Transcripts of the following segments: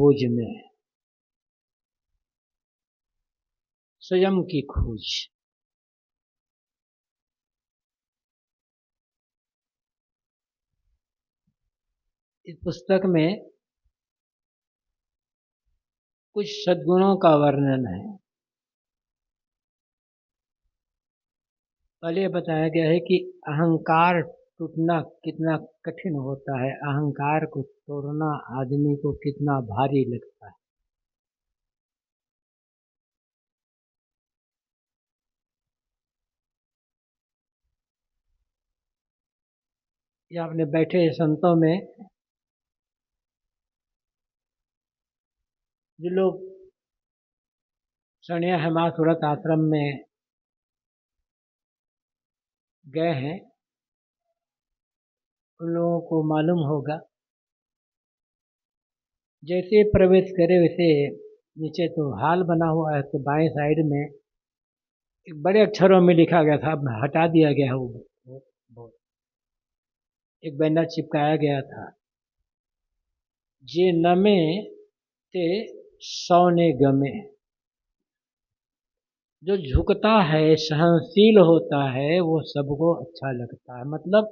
खोज में है, स्वयं की खोज। इस पुस्तक में कुछ सद्गुणों का वर्णन है। पहले बताया गया है कि अहंकार टूटना कितना कठिन होता है, अहंकार को तोड़ना आदमी को कितना भारी लगता है। या अपने बैठे संतों में जो लोग सन्या हेमास व्रत आश्रम में गए हैं, उन लोगों को मालूम होगा, जैसे प्रवेश करे वैसे नीचे तो हाल बना हुआ है, तो बाएं साइड में एक बड़े अक्षरों में लिखा गया था, अब हटा दिया गया है वो एक बैनर चिपकाया गया था, जे नमे ते सौने गमे। जो झुकता है, सहनशील होता है, वो सबको अच्छा लगता है। मतलब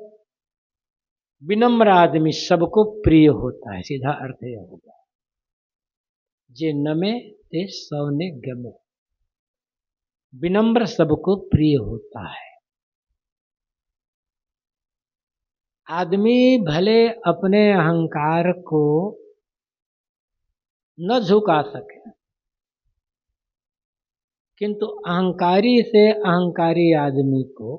विनम्र आदमी सबको प्रिय होता है, सीधा अर्थ यह होगा। जे नमे ते सौने गमे, विनम्र सबको प्रिय होता है। आदमी भले अपने अहंकार को न झुका सके, किंतु अहंकारी से अहंकारी आदमी को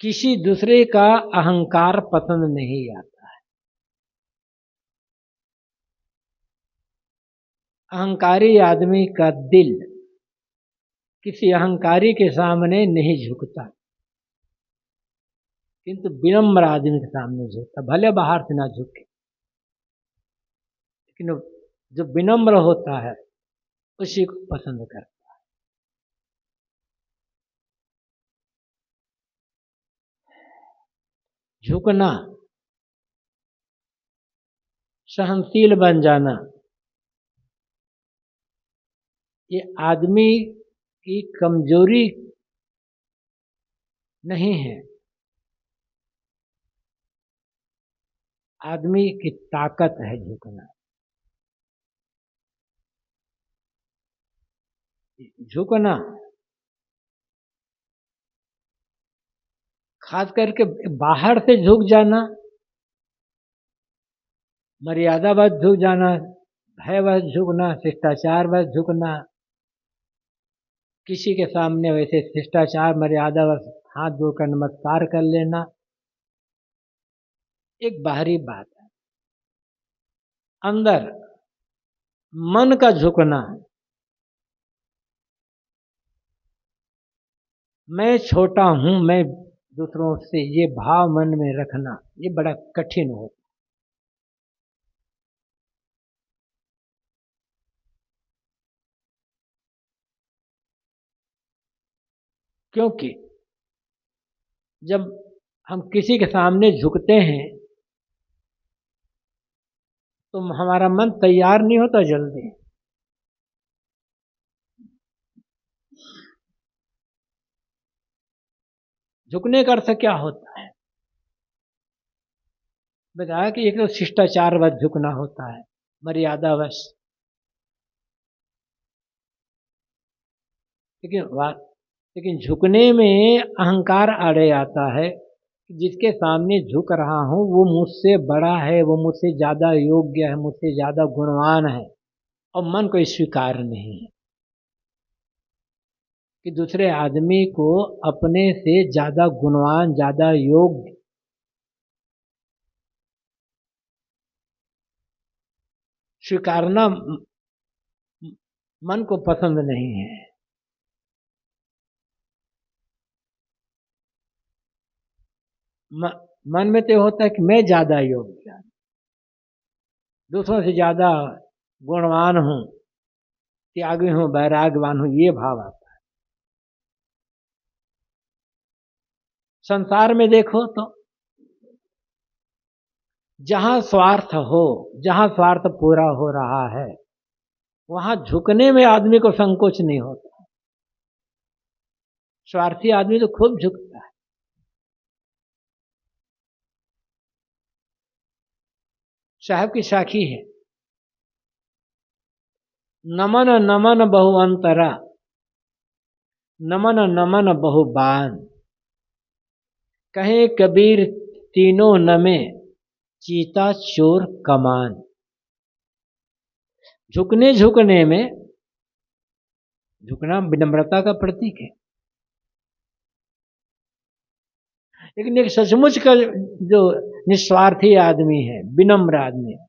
किसी दूसरे का अहंकार पसंद नहीं आता है। अहंकारी आदमी का दिल किसी अहंकारी के सामने नहीं झुकता, किंतु विनम्र आदमी के सामने झुकता। भले बाहर से ना झुके, लेकिन जो विनम्र होता है उसी को पसंद करता है। झुकना, सहनशील बन जाना, ये आदमी की कमजोरी नहीं है, आदमी की ताकत है झुकना। झुकना खास करके बाहर से झुक जाना, मर्यादावश झुक जाना, भयवश झुकना, शिष्टाचारवश झुकना, किसी के सामने वैसे शिष्टाचार मर्यादावश हाथ जोड़कर नमस्कार कर लेना एक बाहरी बात है। अंदर मन का झुकना, मैं छोटा हूं, मैं दूसरों से, ये भाव मन में रखना, ये बड़ा कठिन होता। क्योंकि जब हम किसी के सामने झुकते हैं तो हमारा मन तैयार नहीं होता जल्दी। झुकने का अर्थ क्या होता है? बताया कि एक तो शिष्टाचारवश झुकना होता है, मर्यादावश। लेकिन झुकने में अहंकार आड़े आता है कि जिसके सामने झुक रहा हूं वो मुझसे बड़ा है, वो मुझसे ज्यादा योग्य है, मुझसे ज्यादा गुणवान है, और मन को स्वीकार नहीं है कि दूसरे आदमी को अपने से ज्यादा गुणवान, ज्यादा योग्य स्वीकारना मन को पसंद नहीं है। मन में तो होता है कि मैं ज्यादा योग्य, दूसरों से ज्यादा गुणवान हूं, त्यागी हूं, वैराग्यवान हूं, ये भाव आता है। संसार में देखो तो जहां स्वार्थ हो, जहां स्वार्थ पूरा हो रहा है, वहां झुकने में आदमी को संकोच नहीं होता। स्वार्थी आदमी तो खूब झुकता है। साहब की साखी है, नमन नमन बहु अंतरा, नमन नमन बहु बान, कहे कबीर तीनों नमे, चीता चोर कमान। झुकने झुकने में, झुकना विनम्रता का प्रतीक है, लेकिन एक सचमुच का जो निस्वार्थी आदमी है, विनम्र आदमी है,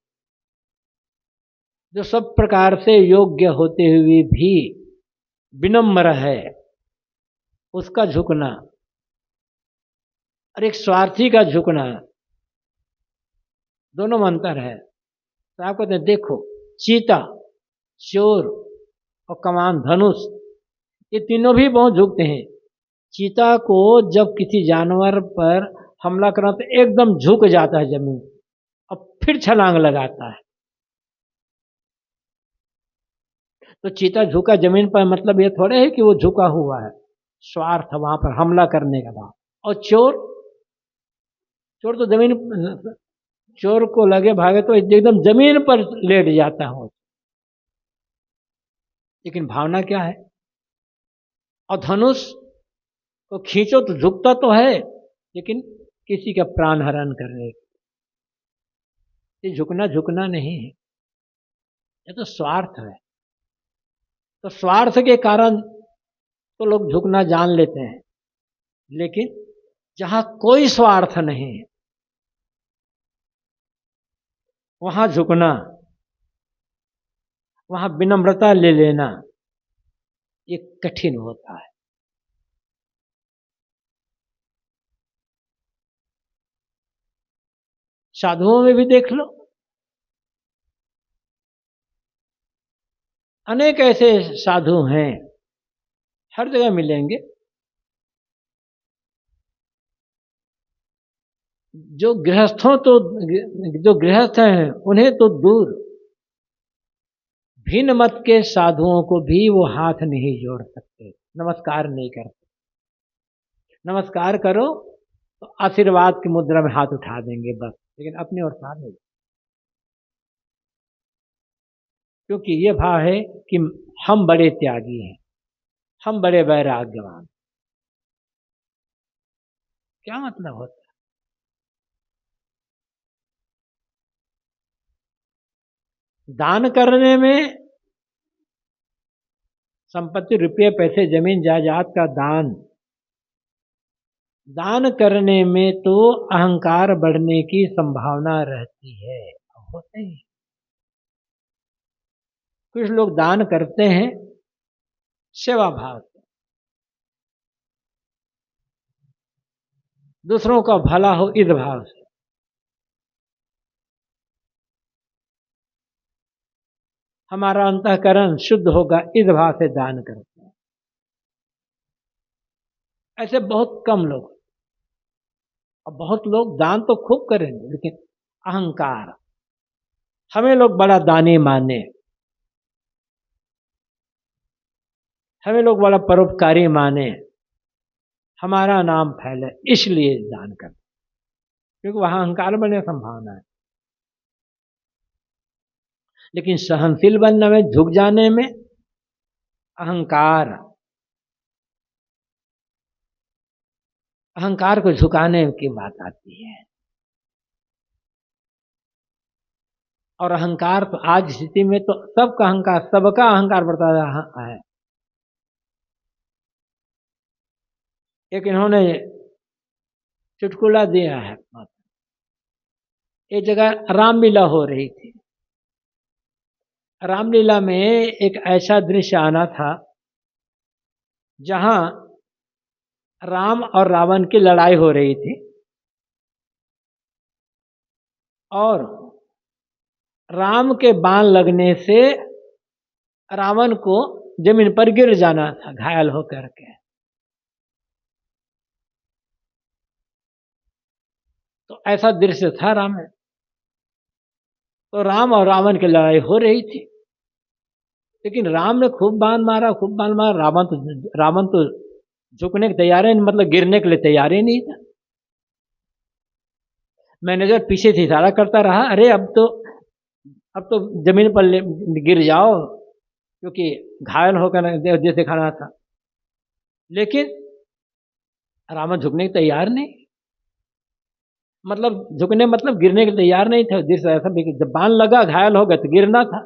जो सब प्रकार से योग्य होते हुए भी विनम्र है, उसका झुकना और एक स्वार्थी का झुकना, दोनों में अंतर है। तो आप कहते हैं देखो, चीता, चोर और कमान, धनुष, ये तीनों भी बहुत झुकते हैं। चीता को जब किसी जानवर पर हमला करना तो एकदम झुक जाता है जमीन और फिर छलांग लगाता है। तो चीता झुका जमीन पर, मतलब ये थोड़े है कि वो झुका हुआ है, स्वार्थ वहां पर हमला करने का था। और चोर, चोर तो जमीन, चोर को लगे भागे तो एकदम जमीन पर लेट जाता है। लेकिन भावना क्या है? और धनुष को खींचो तो झुकता तो है, लेकिन किसी का प्राण हरण करने, ये झुकना झुकना नहीं है, ये तो स्वार्थ है। तो स्वार्थ के कारण तो लोग झुकना जान लेते हैं, लेकिन जहां कोई स्वार्थ नहीं है वहां झुकना, वहां विनम्रता ले लेना, ये कठिन होता है। साधुओं में भी देख लो, अनेक ऐसे साधु हैं, हर जगह मिलेंगे, जो गृहस्थों तो, जो गृहस्थ हैं उन्हें तो दूर, भिन्न मत के साधुओं को भी वो हाथ नहीं जोड़ सकते, नमस्कार नहीं करते। नमस्कार करो तो आशीर्वाद की मुद्रा में हाथ उठा देंगे बस, लेकिन अपनी ओर हाथ नहीं। क्योंकि ये भाव है कि हम बड़े त्यागी हैं, हम बड़े वैराग्यवान। क्या मतलब होता है? दान करने में, संपत्ति, रुपये, पैसे, जमीन जायदाद का दान, दान करने में तो अहंकार बढ़ने की संभावना रहती है, होते ही। कुछ लोग दान करते हैं सेवा भाव से, दूसरों का भला हो इस भाव से। हमारा अंतःकरण शुद्ध होगा इस भाव से दान करते हैं। ऐसे बहुत कम लोग, और बहुत लोग दान तो खूब करेंगे, लेकिन अहंकार, हमें लोग बड़ा दानी माने, हमें लोग बड़ा परोपकारी माने, हमारा नाम फैले, इसलिए दान करते, क्योंकि वहां अहंकार बनने की संभावना है। लेकिन सहनशील बनने में, झुक जाने में, अहंकार, अहंकार को झुकाने की बात आती है। और अहंकार तो आज स्थिति में तो सबका अहंकार, सबका अहंकार बढ़ता रहा है। एक इन्होंने चुटकुला दिया है, एक जगह रामलीला हो रही थी। रामलीला में एक ऐसा दृश्य आना था जहां राम और रावण की लड़ाई हो रही थी, और राम के बाण लगने से रावण को जमीन पर गिर जाना था घायल होकर के। तो ऐसा दृश्य था राम तो राम और रावण की लड़ाई हो रही थी, लेकिन राम ने खूब बाण मारा, खूब बाण मारा। रावण तो झुकने के तैयार है, मतलब गिरने के लिए तैयार ही नहीं था। मैनेजर पीछे से इशारा करता रहा, अरे अब तो जमीन पर गिर जाओ, क्योंकि घायल होकर जैसे खड़ा था। लेकिन रावण झुकने के तैयार नहीं, मतलब झुकने मतलब गिरने के तैयार नहीं थे। जिस ऐसा भी जब बाण लगा घायल हो गया तो गिरना था,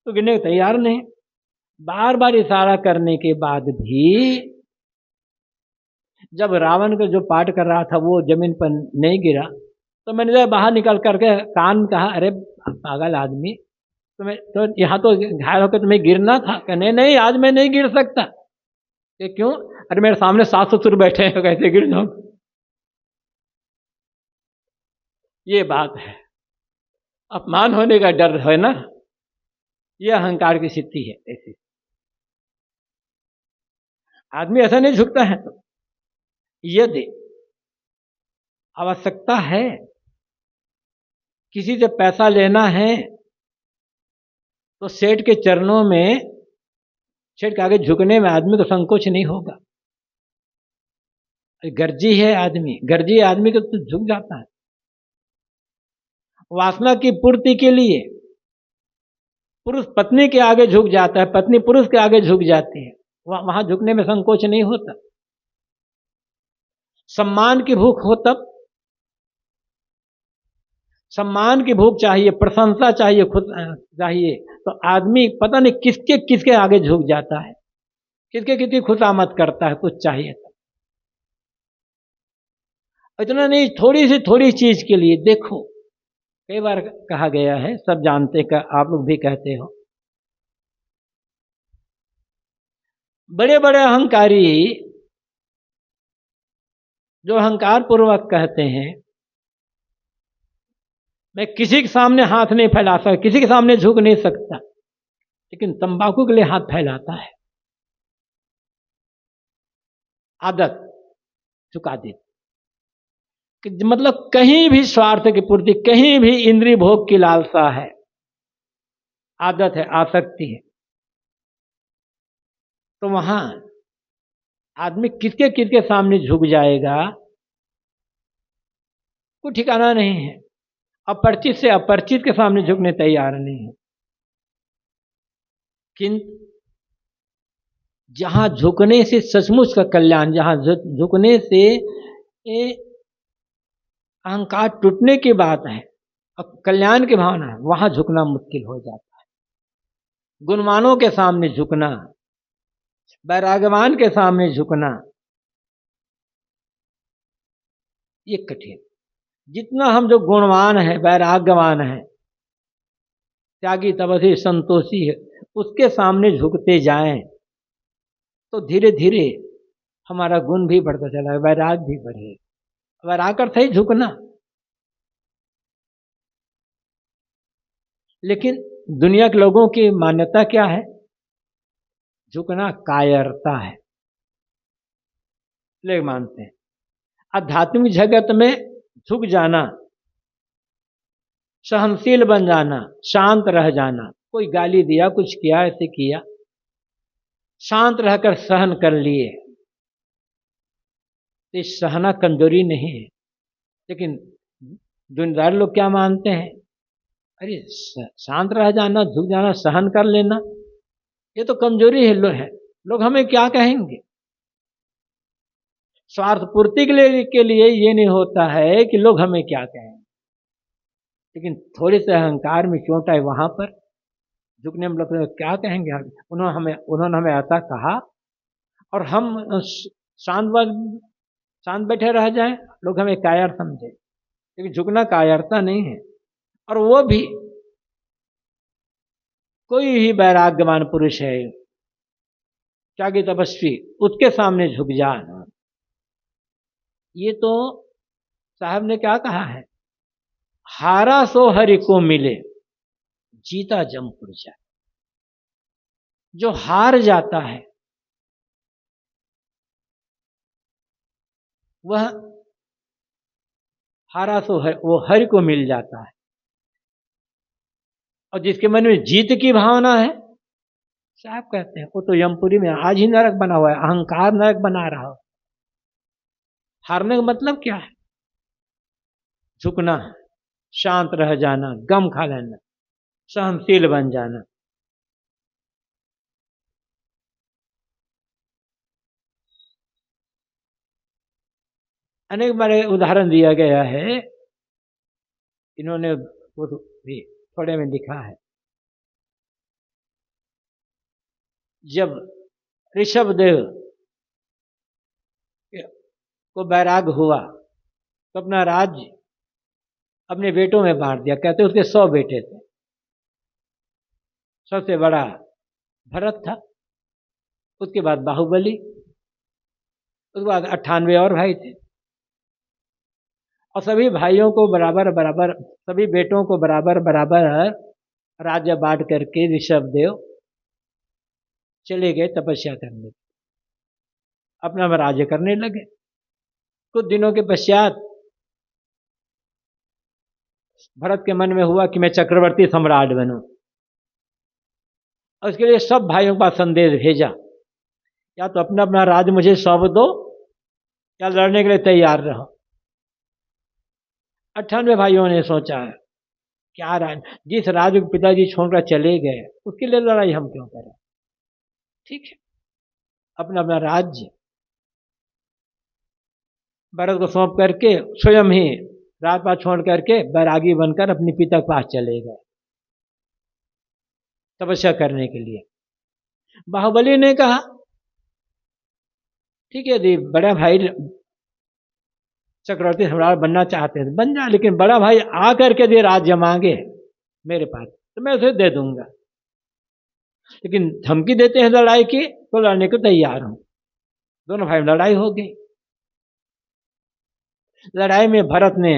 तो गिरने के तैयार नहीं। बार बार इशारा करने के बाद भी जब रावण को जो पाठ कर रहा था वो जमीन पर नहीं गिरा, तो मैंने जब बाहर निकल करके कान कहा, अरे पागल आदमी, तुम्हें तो यहाँ तो घायल होकर तुम्हें गिरना था। नहीं नहीं, आज मैं नहीं गिर सकता। ये क्यों? अरे मेरे सामने 7 ससुर बैठे हैं, कैसे गिर जाऊं? ये बात है, अपमान होने का डर है ना, ये अहंकार की स्थिति है। ऐसी आदमी ऐसा नहीं झुकता है। तो यदि आवश्यकता है, किसी से पैसा लेना है, तो सेठ के चरणों में, सेठ के आगे झुकने में आदमी को संकोच नहीं होगा। गर्जी आदमी को तो झुक जाता है। वासना की पूर्ति के लिए पुरुष पत्नी के आगे झुक जाता है, पत्नी पुरुष के आगे झुक जाती है, वहां झुकने में संकोच नहीं होता। सम्मान की भूख हो तब, सम्मान की भूख चाहिए, प्रशंसा चाहिए, खुद चाहिए, तो आदमी पता नहीं किसके किसके आगे झुक जाता है, किसके किसकी खुशामद करता है, कुछ चाहिए तो। इतना नहीं, थोड़ी चीज के लिए देखो, कई बार कहा गया है, सब जानते का, आप लोग भी कहते हो, बड़े बड़े अहंकारी जो अहंकार पूर्वक कहते हैं, मैं किसी के सामने हाथ नहीं फैला सकता, किसी के सामने झुक नहीं सकता, लेकिन तंबाकू के लिए हाथ फैलाता है, आदत चुका दी। मतलब कहीं भी स्वार्थ की पूर्ति, कहीं भी इंद्रिय भोग की लालसा है, आदत है, आसक्ति है, तो वहां आदमी किसके किसके सामने झुक जाएगा, कोई ठिकाना नहीं है। अपरिचित से अपरिचित के सामने झुकने तैयार नहीं है। किंतु जहां झुकने से सचमुच का कल्याण, जहां झुकने से अहंकार टूटने की बात है और कल्याण की भावना है, वहां झुकना मुश्किल हो जाता है। गुणवानों के सामने झुकना, वैराग्यवान के सामने झुकना, ये कठिन। जितना हम जो गुणवान है, वैराग्यवान है, त्यागी तपस्वी संतोषी है, उसके सामने झुकते जाएं तो धीरे धीरे हमारा गुण भी बढ़ता चला, वैराग भी बढ़े। वैराग अर्थ है झुकना। लेकिन दुनिया के लोगों की मान्यता क्या है? झुकना कायरता है, लोग मानते हैं। आध्यात्मिक जगत में झुक जाना, सहनशील बन जाना, शांत रह जाना, कोई गाली दिया, कुछ किया, ऐसे किया, शांत रहकर सहन कर लिए, तो सहना कमजोरी नहीं है। लेकिन दुनियादार लोग क्या मानते हैं? अरे शांत रह जाना, झुक जाना, सहन कर लेना, ये तो कमजोरी है। लोग हमें क्या कहेंगे? स्वार्थ पूर्ति के लिए ये नहीं होता है कि लोग हमें क्या कहेंगे, लेकिन थोड़े से अहंकार में चोट आए, वहां पर झुकने में लोग क्या कहेंगे? उन्होंने हमें ऐसा कहा और हम शांत बैठे रह जाएं, लोग हमें कायर समझे। लेकिन झुकना कायरता नहीं है। और वो भी कोई ही वैराग्यवान पुरुष है, त्यागी तपस्वी, उसके सामने झुक जाना, ये तो साहब ने क्या कहा है? हारा सो हरि को मिले, जीता जमपुर जाए। जो हार जाता है वह हारा सो है, वो हरि को मिल जाता है। और जिसके मन में जीत की भावना है, साहब कहते हैं वो तो यमपुरी में आज ही नरक बना हुआ है, अहंकार नरक बना रहा हो। हारने का मतलब क्या है? झुकना, शांत रह जाना, गम खा लेना, सहनशील बन जाना। अनेक बार उदाहरण दिया गया है, इन्होंने वो भी थोड़े में लिखा है। जब ऋषभदेव को वैराग हुआ तो अपना राज्य अपने बेटों में बांट दिया। कहते उसके 100 बेटे थे, सबसे बड़ा भरत था, उसके बाद बाहुबली, उसके बाद 98 और भाई थे, और सभी भाइयों को बराबर बराबर, सभी बेटों को बराबर बराबर राज्य बांट करके ऋषभदेव चले गए तपस्या करने, अपना राज्य करने लगे। कुछ दिनों के पश्चात भरत के मन में हुआ कि मैं चक्रवर्ती सम्राट बनूं, और उसके लिए सब भाइयों के पास संदेश भेजा, या तो अपना अपना राज मुझे सौंप दो या लड़ने के लिए तैयार रहो। 98 भाइयों ने सोचा क्या राज, जिस राज को पिताजी छोड़कर चले गए उसके लिए लड़ाई हम क्यों करें, ठीक है, अपना अपना राज्य भरत को सौंप करके स्वयं ही राजपाट छोड़ करके बैरागी बनकर अपने पिता के पास चले गए तपस्या करने के लिए। बाहुबली ने कहा ठीक है यदि बड़ा भाई चक्रवर्ती सम्राट बनना चाहते हैं बन जा, लेकिन बड़ा भाई आकर के यदि राज्य मांगे मेरे पास तो मैं उसे दे दूंगा, लेकिन धमकी देते हैं लड़ाई की तो लड़ने को तैयार हूं। दोनों भाई में लड़ाई हो गई। लड़ाई में भरत ने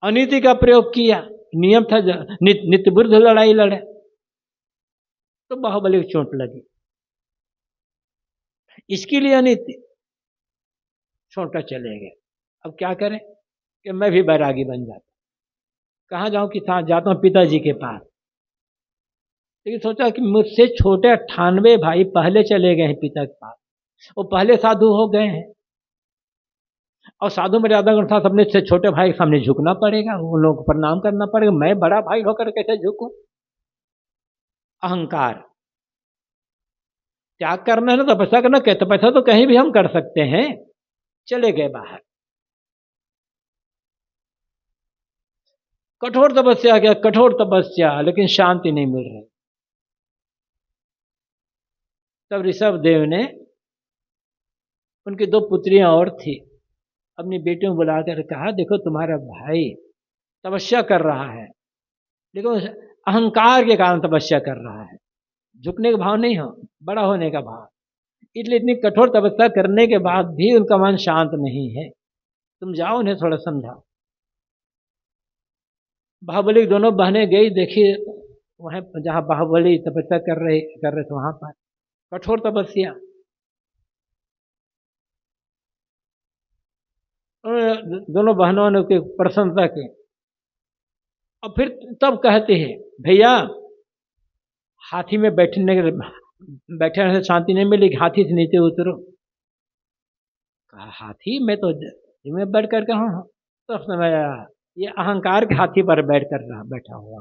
अनीति का प्रयोग किया, नियम था नित्य विरुद्ध लड़ाई लड़े, तो बाहुबली को चोट लगी, इसके लिए अनीति, छोड़कर चले गए। अब क्या करें कि मैं भी बैरागी बन जाता, कहाँ जाऊं कि जाता हूं पिताजी के पास। लेकिन सोचा कि मुझसे छोटे 98 भाई पहले चले गए हैं पिता के पास, वो पहले साधु हो गए हैं, और साधु मर्यादा के अनुसार अपने से छोटे भाई के सामने झुकना पड़ेगा, उन लोगों को प्रणाम करना पड़ेगा, मैं बड़ा भाई होकर कैसे झुकूं। अहंकार त्याग करना है ना, तपस्या करना, तपस्या तो कहीं भी हम कर सकते हैं। चले गए बाहर, कठोर तपस्या किया, कठोर तपस्या, लेकिन शांति नहीं मिल रही। तब ऋषभदेव ने, उनकी 2 पुत्रियां और थी, अपनी बेटियों को बुलाकर कहा देखो तुम्हारा भाई तपस्या कर रहा है, लेकिन अहंकार के कारण तपस्या कर रहा है, झुकने का भाव नहीं हो, बड़ा होने का भाव, इसलिए इतनी कठोर तपस्या करने के बाद भी उनका मन शांत नहीं है, तुम जाओ उन्हें थोड़ा समझाओ। बाहुबली की दोनों बहनें गई, देखी वहां जहां बाहुबली तपस्या कर रहे थे वहां पर कठोर तपस्या, दोनों बहनों ने उसकी प्रशंसा की, और फिर तब कहते हैं भैया हाथी में बैठने से शांति नहीं मिलेगी, हाथी से नीचे उतरो। कहा हाथी में तो में बैठ कर कहा हूं, तो समय ये अहंकार के हाथी पर बैठा हुआ।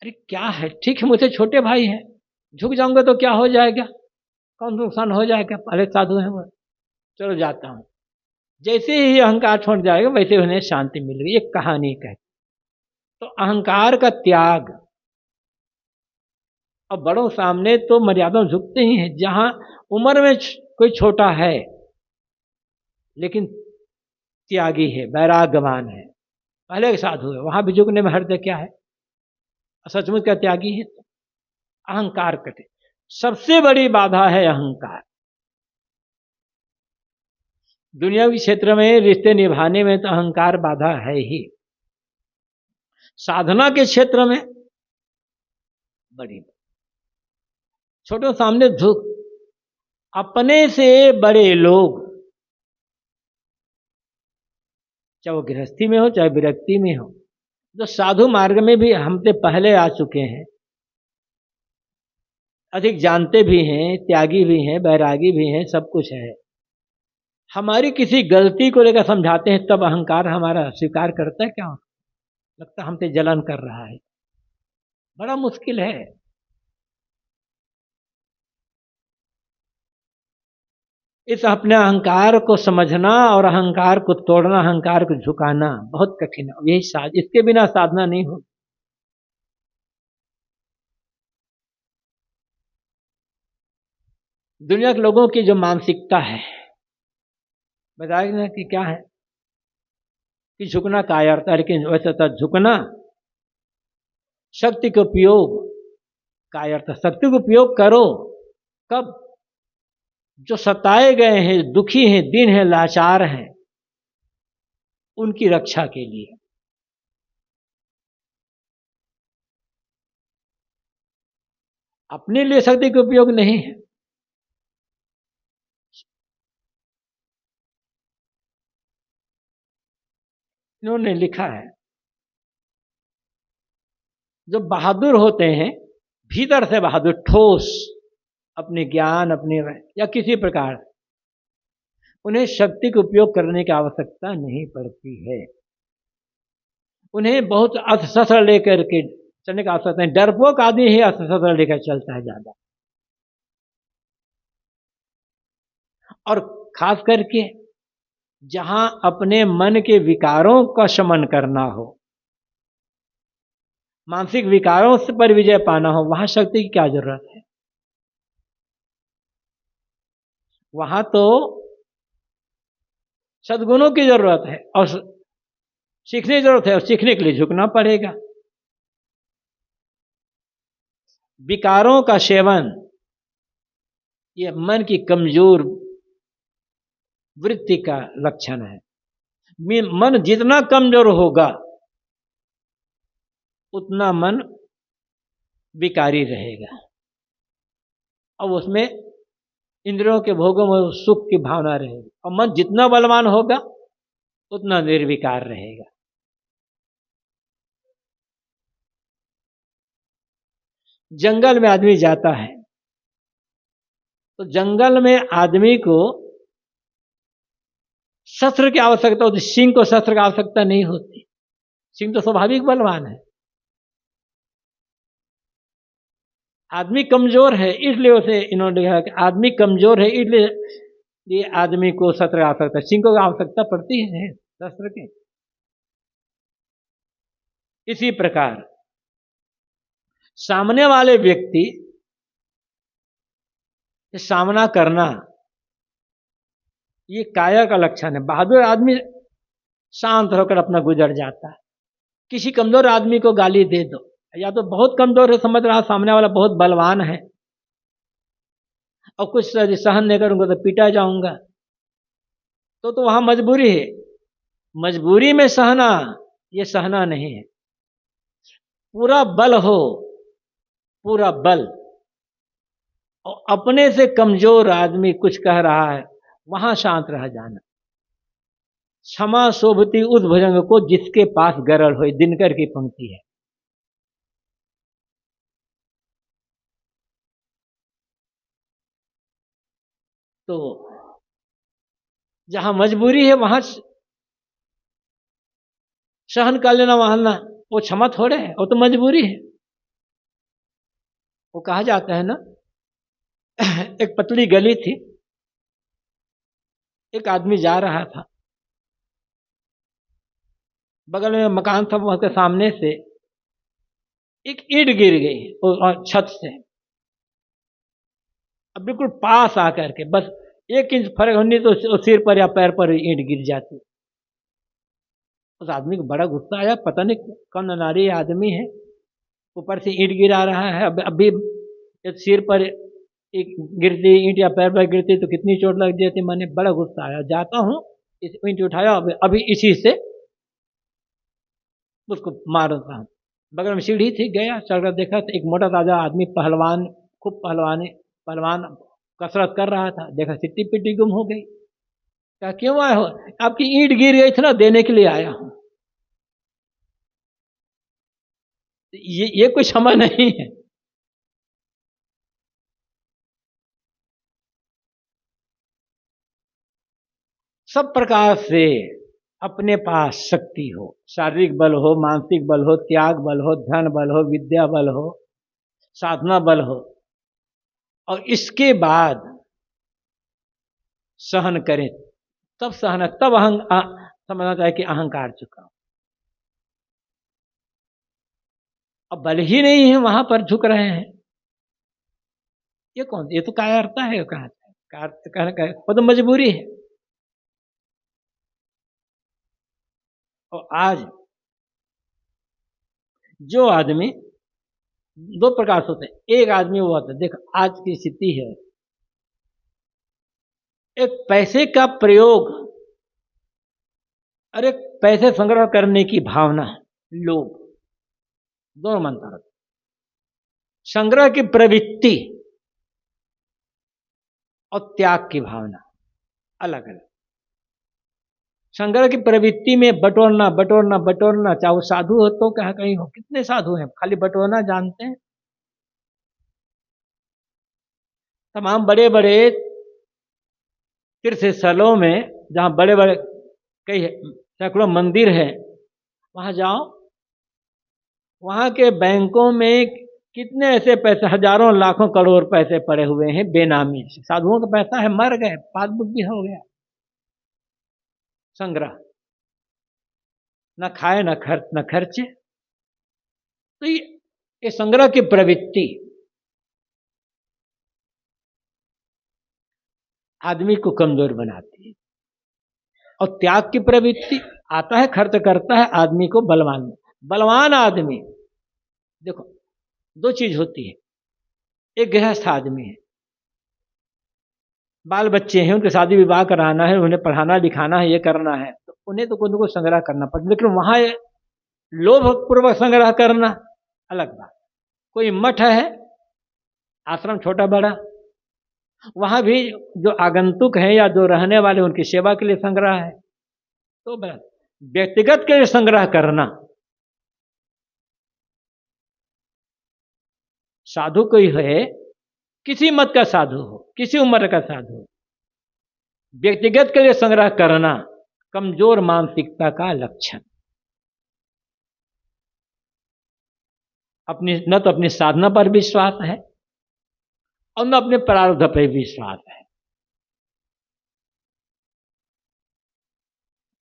अरे क्या है, ठीक है मुझसे छोटे भाई हैं, झुक जाऊंगा तो क्या हो जाएगा, कौन नुकसान हो जाएगा, पहले साधु हैं वो, चलो जाता हूं। जैसे ही अहंकार छोड़ जाएगा वैसे उन्हें शांति मिलेगी, एक कहानी कहती। तो अहंकार का त्याग, और बड़ों सामने तो मर्यादा झुकते ही हैं, जहां उम्र में कोई छोटा है लेकिन त्यागी है, वैराग्यवान है, पहले के साधु है, वहां भी झुकने में हर्ज क्या है, सचमुच का त्यागी है। अहंकार कटे, सबसे बड़ी बाधा है अहंकार। दुनियावी क्षेत्र में रिश्ते निभाने में तो अहंकार बाधा है ही, साधना के क्षेत्र में बड़ी, छोटों सामने झुक, अपने से बड़े लोग, चाहे वो गृहस्थी में हो चाहे विरक्ति में हो, जो साधु मार्ग में भी हमसे पहले आ चुके हैं, अधिक जानते भी हैं, त्यागी भी हैं, बैरागी भी हैं, सब कुछ है, हमारी किसी गलती को लेकर समझाते हैं तब अहंकार हमारा स्वीकार करता है क्या? लगता है हमसे जलन कर रहा है। बड़ा मुश्किल है। इस अपने अहंकार को समझना और अहंकार को तोड़ना, अहंकार को झुकाना बहुत कठिन है। यही इसके बिना साधना नहीं होती। दुनिया के लोगों की जो मानसिकता है, बताया ना कि क्या है कि झुकना कायरता, लेकिन वैसे तो झुकना शक्ति का उपयोग, कायरता शक्ति का उपयोग करो कब? जो सताए गए हैं, दुखी हैं, दीन हैं, लाचार हैं, उनकी रक्षा के लिए। अपने लिए शक्ति का उपयोग नहीं है। इन्होंने लिखा है, जो बहादुर होते हैं, भीतर से बहादुर, ठोस, अपने ज्ञान, अपने या किसी प्रकार, उन्हें शक्ति का उपयोग करने की आवश्यकता नहीं पड़ती है। उन्हें बहुत अस्त्र शस्त्र लेकर के चलने की आवश्यकता नहीं। डरपोक आदमी ही अस्त्र शस्त्र लेकर चलता है ज्यादा। और खास करके जहां अपने मन के विकारों का शमन करना हो, मानसिक विकारों पर विजय पाना हो, वहां शक्ति की क्या जरूरत है? वहां तो सद्गुणों की जरूरत है और सीखने की जरूरत है, और सीखने के लिए झुकना पड़ेगा। विकारों का सेवन ये मन की कमजोर वृत्ति का लक्षण है। मन जितना कमजोर होगा उतना मन विकारी रहेगा, और उसमें इंद्रियों के भोगों में सुख की भावना रहेगी। और मन जितना बलवान होगा उतना निर्विकार रहेगा। जंगल में आदमी जाता है तो जंगल में आदमी को शस्त्र की आवश्यकता होती, सिंह को शस्त्र की आवश्यकता नहीं होती। सिंह तो स्वाभाविक बलवान है। आदमी कमजोर है, इसलिए उसे इन्होंने लिखा कि आदमी कमजोर है, इसलिए ये आदमी को शस्त्र की आवश्यकता, सिंह को आवश्यकता पड़ती है शस्त्र की। इसी प्रकार सामने वाले व्यक्ति सामना करना ये काया का लक्षण है। बहादुर आदमी शांत होकर अपना गुजर जाता है। किसी कमजोर आदमी को गाली दे दो, या तो बहुत कमजोर है, समझ रहा सामने वाला बहुत बलवान है, और कुछ सहन नहीं करूंगा तो पीटा जाऊंगा, तो वहां मजबूरी है। मजबूरी में सहना ये सहना नहीं है। पूरा बल हो, पूरा बल, और अपने से कमजोर आदमी कुछ कह रहा है, वहां शांत रह जाना। क्षमा शोभती उस भुजंग को जिसके पास गरल हो, दिनकर की पंक्ति है। तो जहां मजबूरी है वहां सहन कर लेना, वहां ना, वो क्षमा थोड़े है, वो तो मजबूरी है। वो कहा जाता है ना, एक पतली गली थी, एक आदमी जा रहा था, बगल में मकान था, उसके सामने से एक ईंट गिर गई छत से। अब बिल्कुल पास आकर के बस 1 इंच फर्क होनी तो सिर पर या पैर पर ईंट गिर जाती। उस आदमी को बड़ा गुस्सा आया, पता नहीं कौन अनाड़ी आदमी है, ऊपर से ईंट गिरा रहा है। अभी सिर पर एक गिरती ईंट या पैर पर गिरती तो कितनी चोट लग जाती। मैंने बड़ा गुस्सा आया, जाता हूँ, इस ईंट उठाया, अभी इसी से उसको मारता हूँ। बगल में सीढ़ी थी, गया, चढ़ कर देखा तो एक मोटा ताजा आदमी, पहलवान, खूब पहलवान कसरत कर रहा था। देखा सिट्टी पिट्टी गुम हो गई। क्या क्यों आए हो? आपकी ईंट गिर गई थी ना, देने के लिए आया हूं। ये कोई क्षमा नहीं है। सब प्रकार से अपने पास शक्ति हो, शारीरिक बल हो, मानसिक बल हो, त्याग बल हो, धन बल हो, विद्या बल हो, साधना बल हो, और इसके बाद सहन करें, तब सहन, तब समझना चाहिए कि अहंकार चुका। अब बल ही नहीं है, वहां पर झुक रहे हैं। ये कौन, ये तो कायरता है, कहा कहना का वो तो मजबूरी है। और आज जो आदमी, दो प्रकार से होते हैं। एक आदमी वो होता है, देख आज की स्थिति है, एक पैसे का प्रयोग, अरे पैसे संग्रह करने की भावना, लोभ, दोनों मानता रहता। संग्रह की प्रवृत्ति और त्याग की भावना अलग अलग। संग्रह की प्रवृत्ति में बटोरना बटोरना बटोरना, चाहे वो साधु हो तो कहीं कहीं हो, कितने साधु हैं खाली बटोरना जानते हैं। तमाम बड़े बड़े तीर्थ स्थलों में जहां बड़े बड़े कई सैकड़ों मंदिर है, वहां जाओ, वहां के बैंकों में कितने ऐसे पैसे, हजारों लाखों करोड़ पैसे पड़े हुए हैं बेनामी से। साधुओं का पैसा है, मर गए, पासबुक भी हो गया। संग्रह, न खाए न खर्चे। तो ये संग्रह की प्रवृत्ति आदमी को कमजोर बनाती है, और त्याग की प्रवृत्ति आता है, खर्च करता है, आदमी को बलवान। बलवान आदमी, देखो दो चीज होती है। एक गृहस्थ आदमी है, बाल बच्चे हैं, उनके शादी विवाह कराना है, उन्हें पढ़ाना लिखाना है, ये करना है, तो उन्हें तो कोई संग्रह करना पड़ता। लेकिन वहां लोभ पूर्वक संग्रह करना अलग बात। कोई मठ है, आश्रम छोटा बड़ा, वहां भी जो आगंतुक है या जो रहने वाले, उनकी सेवा के लिए संग्रह है। तो व्यक्तिगत के लिए संग्रह करना, साधु कोई है, किसी मत का साधु हो, किसी उम्र का साधु हो, व्यक्तिगत के लिए संग्रह करना कमजोर मानसिकता का लक्षण। अपनी न तो अपनी साधना पर विश्वास है और न अपने प्रारब्ध पर विश्वास है,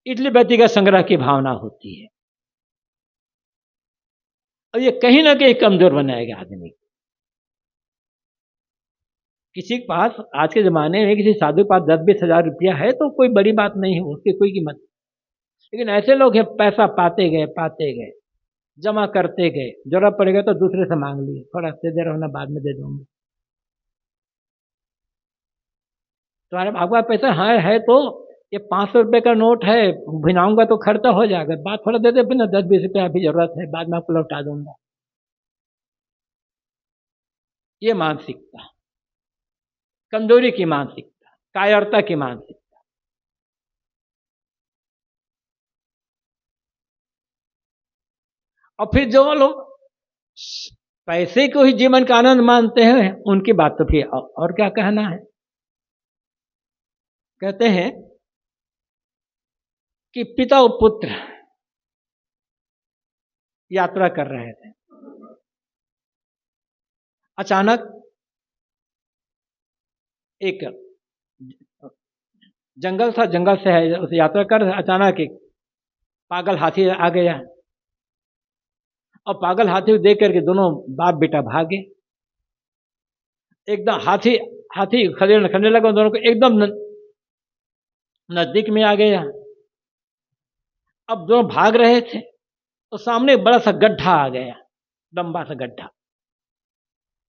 इसलिए व्यक्तिगत संग्रह की भावना होती है, और ये कहीं ना कहीं कमजोर बनाएगा आदमी को। किसी के पास आज के जमाने में किसी साधु के पास 10-20 हजार रुपया है तो कोई बड़ी बात नहीं है, उसकी कोई कीमत। लेकिन ऐसे लोग हैं, पैसा पाते गए, जमा करते गए, जरूरत पड़ेगा तो दूसरे से मांग लिए, थोड़ा से दे रहा, बाद में दे दूंगा। तुम्हारे भाग में पैसा है तो ये 500 रुपए का नोट है, भिनाऊंगा तो खर्चा हो जाएगा, बाद थोड़ा दे दे, फिर 10-20 रुपया अभी जरूरत है, बाद में आपको लौटा दूंगा। ये मानसिकता कमजोरी की मानसिकता, कायरता की मानसिकता। और फिर जो लोग पैसे को ही जीवन का आनंद मानते हैं, उनकी बात तो फिर और क्या कहना है। कहते हैं कि पिता और पुत्र यात्रा कर रहे थे, अचानक एक जंगल था, जंगल से है उस यात्रा कर, अचानक एक पागल हाथी आ गया, और पागल हाथी को देख करके दोनों बाप बेटा भागे। एकदम हाथी हाथी खदेड़ने लगा, दोनों को एकदम नजदीक में आ गया। अब दोनों भाग रहे थे तो सामने एक बड़ा सा गड्ढा आ गया, लंबा सा गड्ढा,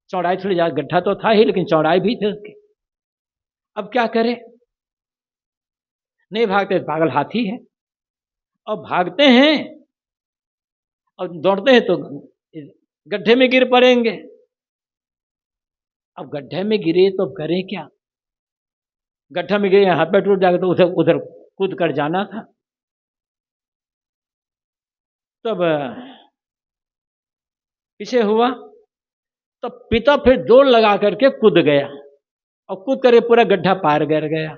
चौड़ाई थोड़ी ज्यादा, गड्ढा तो था ही लेकिन चौड़ाई भी थी उसकी। अब क्या करे, नहीं भागते, पागल हाथी है, और भागते हैं और दौड़ते हैं तो गड्ढे में गिर पड़ेंगे। अब गड्ढे में गिरे तो करें क्या, गड्ढा में गिरे, हाथ पैर टूट जाएगा, तो उधर उधर कूद कर जाना था। तब पीछे हुआ तो पिता फिर जोर लगा करके कूद गया और कूद करके पूरा गड्ढा पार कर गया।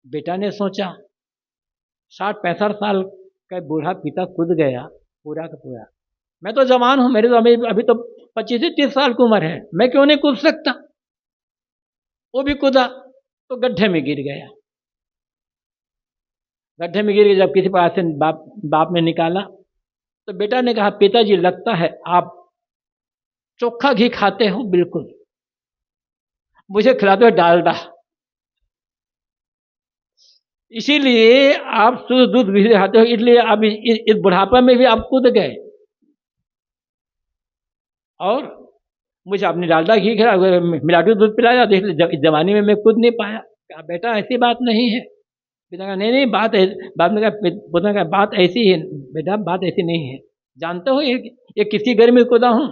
बेटा ने सोचा 60-65 साल का बूढ़ा पिता कूद गया पूरा का पूरा, मैं तो जवान हूं, मेरे तो अभी तो 25-30 साल की उम्र है, मैं क्यों नहीं कूद सकता। वो भी कूदा तो गड्ढे में गिर गया। गड्ढे में गिर के जब किसी पास से बाप ने निकाला तो बेटा ने कहा, पिताजी लगता है आप चोखा घी खाते हो, बिल्कुल मुझे खिलाते हो डालडा, इसीलिए आप शुद्ध दूध भी खाते हो, इसलिए आप इस बुढ़ापा में भी आप कूद गए और मुझे आपने डालडा घी खिला मिलावटी दूध पिलाया, तो इसलिए इस जमाने में मैं कूद नहीं पाया। कहा बेटा ऐसी बात नहीं है। पिता कहा नहीं बात है, बाप ने कहा, पुत्र ने कहा बात ऐसी है बेटा, बात ऐसी नहीं है। जानते हो ये किसकी घर में कूदा हूं,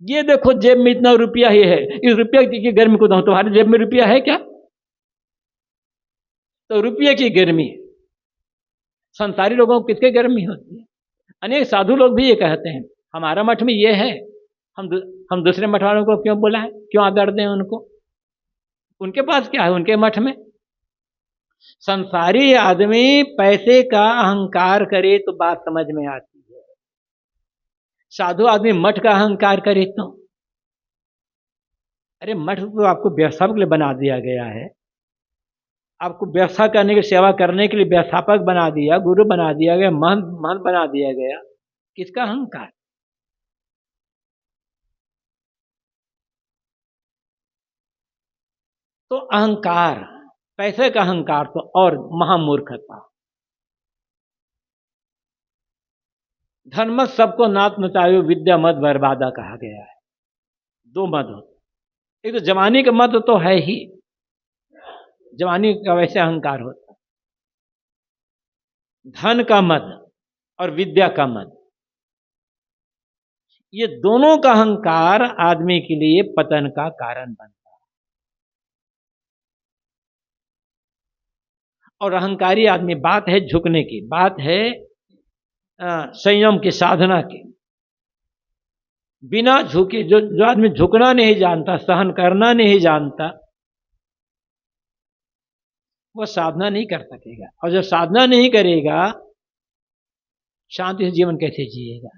ये देखो जेब में इतना रुपया ही है, इस रुपया की घर में कूदा हूं। तुम्हारी जेब में रुपया है क्या? तो रुपये की गर्मी संसारी लोगों को किसके गर्मी होती है? अनेक साधु लोग भी ये कहते हैं हमारा मठ में ये है, हम दूसरे मठ वालों को क्यों बुलाएं, क्यों आदर दें उनको, उनके पास क्या है उनके मठ में। संसारी आदमी पैसे का अहंकार करे तो बात समझ में आती है, साधु आदमी मठ का अहंकार करे तो, अरे मठ तो आपको व्यवस्थापक के लिए बना दिया गया है, आपको व्यवस्था करने की सेवा करने के लिए व्यवस्थापक बना दिया, गुरु बना दिया गया, महंत बना दिया गया, किसका अहंकार? तो अहंकार, पैसे का अहंकार तो और महामूर्खता। धन मत सबको नाथ नचायो, विद्या मत बर्बादा कहा गया है। दो मत होते, एक तो जवानी का मत तो है ही, जवानी का वैसे अहंकार होता है, धन का मद और विद्या का मद, ये दोनों का अहंकार आदमी के लिए पतन का कारण बनता है। और अहंकारी आदमी, बात है झुकने की, बात है संयम की, साधना की, बिना झुके जो आदमी झुकना नहीं जानता, सहन करना नहीं जानता, वो साधना नहीं कर सकेगा। और जो साधना नहीं करेगा शांति से जीवन कैसे जिएगा?